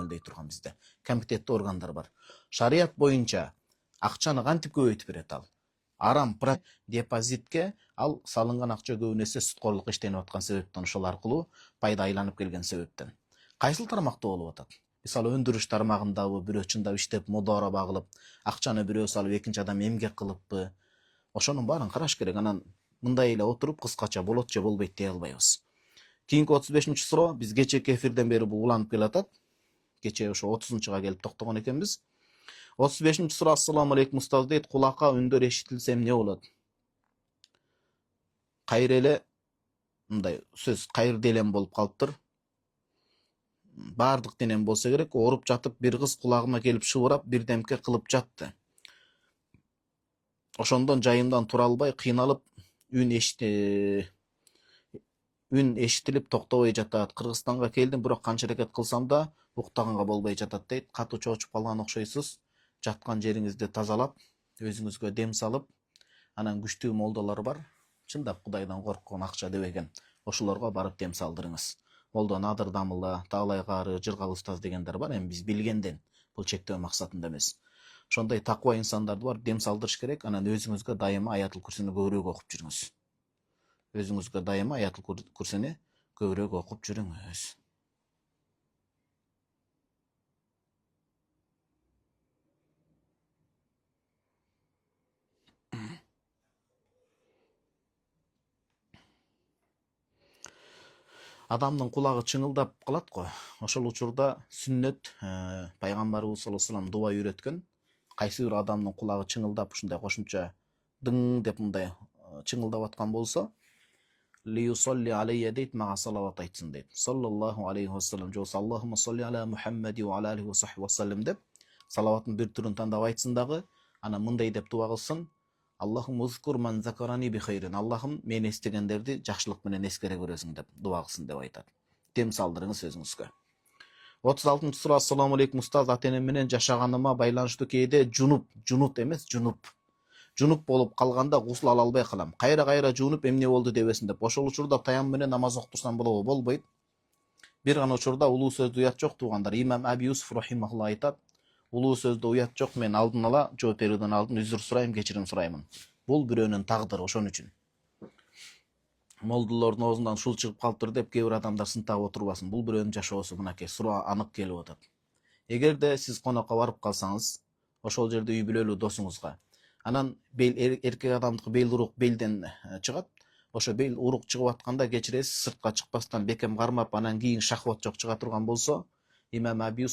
мөөлдөй турган бизде. Комитеттүү органдар бар. Шарият боюнча акчаны кантип көбөйтүп берет ал? Арам депозитке ал салынган акча көбүнесе суткорлук иштенип аткан себептен, ошол аркылуу пайда айланып келген себептен. Кайсыл тармакта болуп атат? Мисалы өндүрүш тармагындабы бирөө чындап иштеп модара багылып, акчаны бирөө салып, экинчи адам эмгек кылыппы? Ошонун баарын караш керек. Анан мындай эле отуруп кыскача болот же болбойт дей албайбыз. Кийинки 35-суроо биз кечээки эфирден бери бул уланып келатат. Кечээ ошо 30-га келип токтогон экенбиз. 35-суроо ассаламу алейкум устаз дейт. Кулакка үндөр эшитилсе эмне болот? Кайыр эле мындай сөз кайыр делем болуп калыптыр. Баардык денем болсо керек. Ооруп жатып бир кыз кулагыма келип шыбырап бирдемке кылып жатты. Ошондон жайымдан тура албай кыйналып үн эшитилип токтобой жатат. Кыргызстанга келдим, бирок канча аракет кылсам да уктаганга болбой жатат дейт. Катуу чоочуп калган окшойсуз. Жаткан жериңизди тазалап, өзүңүзгө дем салып, анан күчтүү молдолор бар. Чындап Кудайдан корккон акча дебеген. Ошолорго барып дем салдырыңыз. Молдо Надыр Дамылла, Таалай Кары, Жыргал устаз дегендер бар. Эми биз билгенден, бул чектөө максатында эмес. Ошондой таква инсандарды бар дем салдырыш керек. Анан өзүңүзгө дайыма Аятул Курсини көбүрөөк окуп жүрүңүз. Өзүңүзгө дайыма Аятул Курсини көбүрөөк окуп жүрүңүз. Адамдын кулагы чыңылдап калат го. Ошол учурда сүннөт пайгамбарыбыз саллаллаху алейхи вассалам дуа үйрөткөн. Кайсы бир адамдын кулагы чыңылдап ушундай кошумча дың деп мындай чыңылдап аткан болсо, лиюсалли алейя дейт, мага салават айтсын дейт. Саллаллаху алейхи вассалам же Аллахумма салли аля Мухаммади ва аля алихи ва сахби вассалам деп салаваттын бир түрүн тандап айтсын дагы, анан мындай деп дуа кылсын: Аллахум узкур ман закарани би хайрин. Аллахым мени эстегендерди жакшылык менен эскере көрөсүң деп дуа кылсын деп айтат. Дем салдырыңыз өзүңүзгө. 36-суроо. Ассаламу алейкум устаз, ата-энем менен жашаганыма байланыштуу кээде жунут эмес, жунуп болуп калганда гусул ала албай калам. Кайра жуунуп эмне болду дебесин деп. Ошол учурда таям менен намаз окутурсам болобу? Болбойт. Бир гана учурда улуу сөздө уят жок туугандар. Имам Аби Юсуф рахимахулла айтат: улуу сөздө уят жок, мен алдын ала жооп берүүдөн алдын үзүр сурайм, кечирим сураймын. Бул бирөөнүн тагдыры, ошон үчүн. Молдулордун оозунан шул чыгып калыптыр деп кээ бир адамдар сынтап отурбасын. Бул бирөөнүн жашоосу, мынакей суроо анык келип атат. Эгерде сиз конокко барып калсаңыз, ошол жерде үй бүлөлүү досуңузга, анан эркек адамдыкы бел урук белден чыгат. Ошо бел урук чыгып атканда кечиресиз, сыртка чыкпастан бекем кармап, анан кийин шахват жок чыга турган болсо, Имам Аби